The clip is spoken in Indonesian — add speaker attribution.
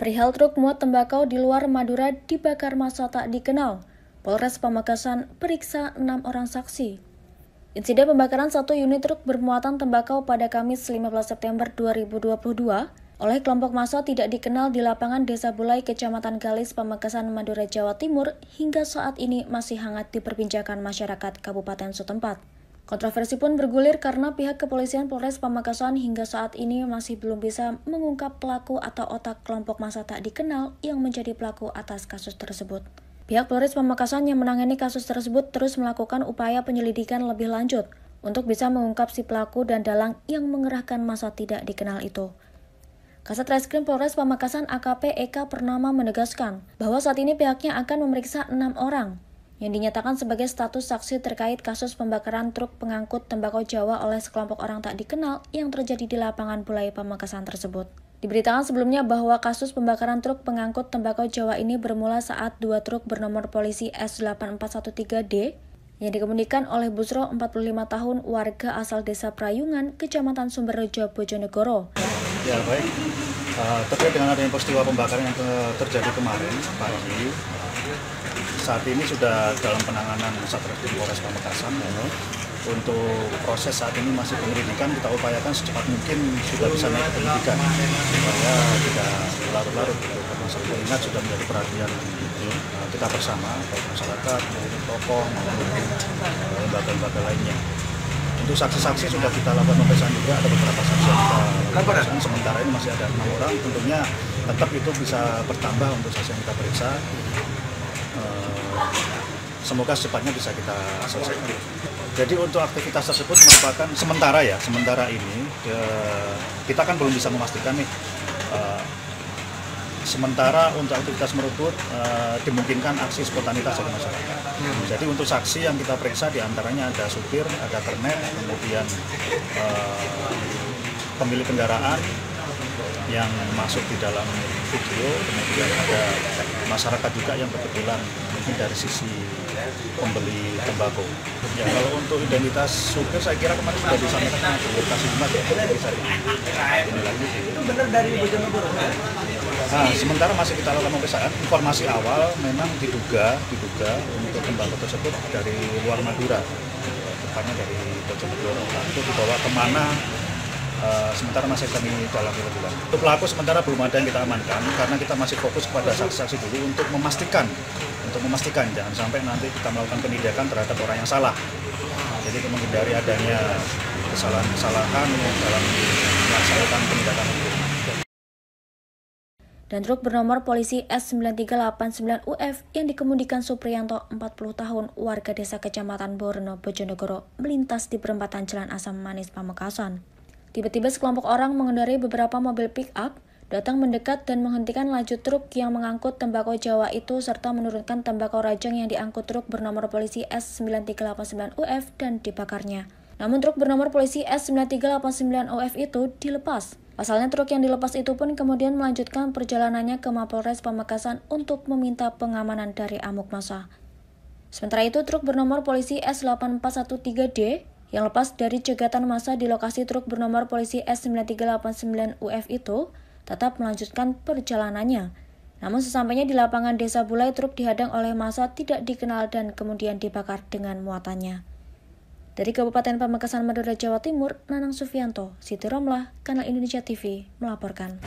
Speaker 1: Perihal truk muat tembakau di luar Madura dibakar massa tak dikenal. Polres Pamekasan periksa 6 orang saksi. Insiden pembakaran satu unit truk bermuatan tembakau pada Kamis 15 September 2022 oleh kelompok massa tidak dikenal di lapangan Desa Bulai, Kecamatan Galis, Pamekasan, Madura, Jawa Timur hingga saat ini masih hangat diperbincangkan masyarakat Kabupaten setempat. Kontroversi pun bergulir karena pihak kepolisian Polres Pamekasan hingga saat ini masih belum bisa mengungkap pelaku atau otak kelompok massa tak dikenal yang menjadi pelaku atas kasus tersebut. Pihak Polres Pamekasan yang menangani kasus tersebut terus melakukan upaya penyelidikan lebih lanjut untuk bisa mengungkap si pelaku dan dalang yang mengerahkan massa tidak dikenal itu. Kasat Reskrim Polres Pamekasan AKP Eka Purnama menegaskan bahwa saat ini pihaknya akan memeriksa 6 orang yang dinyatakan sebagai status saksi terkait kasus pembakaran truk pengangkut tembakau Jawa oleh sekelompok orang tak dikenal yang terjadi di lapangan Bulai Pamekasan tersebut. Diberitakan sebelumnya bahwa kasus pembakaran truk pengangkut tembakau Jawa ini bermula saat 2 truk bernomor polisi S8413D yang dikemudikan oleh Busro 45 tahun warga asal Desa Prayungan, Kecamatan Sumberrejo, Bojonegoro.
Speaker 2: Ya baik, terkait dengan adanya peristiwa pembakaran yang terjadi kemarin pagi, saat ini sudah dalam penanganan Satreskrim Polres Pamekasan. Untuk proses saat ini masih penyelidikan, kita upayakan secepat mungkin sudah bisa naik ke penyidikan supaya tidak larut-larut. Masalah ingat sudah menjadi perhatian kita bersama, baik masyarakat, tokoh, maupun lembaga-lembaga lainnya. Untuk saksi-saksi sudah kita lakukan pemeriksaan juga, ada beberapa saksi yang kita lakukan. Sementara ini masih ada 6 orang, tentunya tetap itu bisa bertambah untuk saksi yang kita periksa. Semoga secepatnya bisa kita selesaikan. Jadi untuk aktivitas tersebut merupakan sementara ini kita kan belum bisa memastikan nih. Sementara untuk aktivitas merebut dimungkinkan aksi spontanitas dari masyarakat. Jadi untuk saksi yang kita periksa diantaranya ada supir, ada kernet, kemudian pemilik kendaraan yang masuk di dalam video, kemudian ada masyarakat juga yang kebetulan mungkin dari sisi pembeli tembakau. Ya kalau untuk identitas supir saya kira kemarin sudah disampaikan di lokasi Jumat ya, bisa ini lagi.
Speaker 3: Itu benar dari Bojonegoro?
Speaker 2: Nah, sementara masih kita lakukan pemeriksaan. Informasi awal memang diduga untuk tembakau tersebut dari luar Madura, tepatnya dari Bojonegoro. Itu dibawa kemana? Sementara masih kami dalami lebih lanjut. Untuk pelaku sementara belum ada yang kita amankan karena kita masih fokus pada saksi-saksi dulu untuk memastikan jangan sampai nanti kita melakukan penindakan terhadap orang yang salah. Jadi menghindari adanya kesalahan-kesalahan dalam melaksanakan penindakan hukum.
Speaker 1: Dan truk bernomor polisi S9389UF yang dikemudikan Supriyanto 40 tahun warga desa Kecamatan Borno, Bojonegoro melintas di perempatan Jalan Asam Manis Pamekasan. Tiba-tiba sekelompok orang mengendarai beberapa mobil pick-up, datang mendekat dan menghentikan laju truk yang mengangkut tembakau Jawa itu serta menurunkan tembakau rajang yang diangkut truk bernomor polisi S9389UF dan dibakarnya. Namun truk bernomor polisi S9389UF itu dilepas. Pasalnya truk yang dilepas itu pun kemudian melanjutkan perjalanannya ke Mapolres Pamekasan untuk meminta pengamanan dari amuk massa. Sementara itu truk bernomor polisi S8413D yang lepas dari cegatan massa di lokasi truk bernomor polisi S9389UF itu tetap melanjutkan perjalanannya. Namun sesampainya di lapangan Desa Bulai, truk dihadang oleh massa tidak dikenal dan kemudian dibakar dengan muatannya. Dari Kabupaten Pamekasan, Madura, Jawa Timur, Nanang Sufianto, Siti Romlah, Kanal Indonesia TV, melaporkan.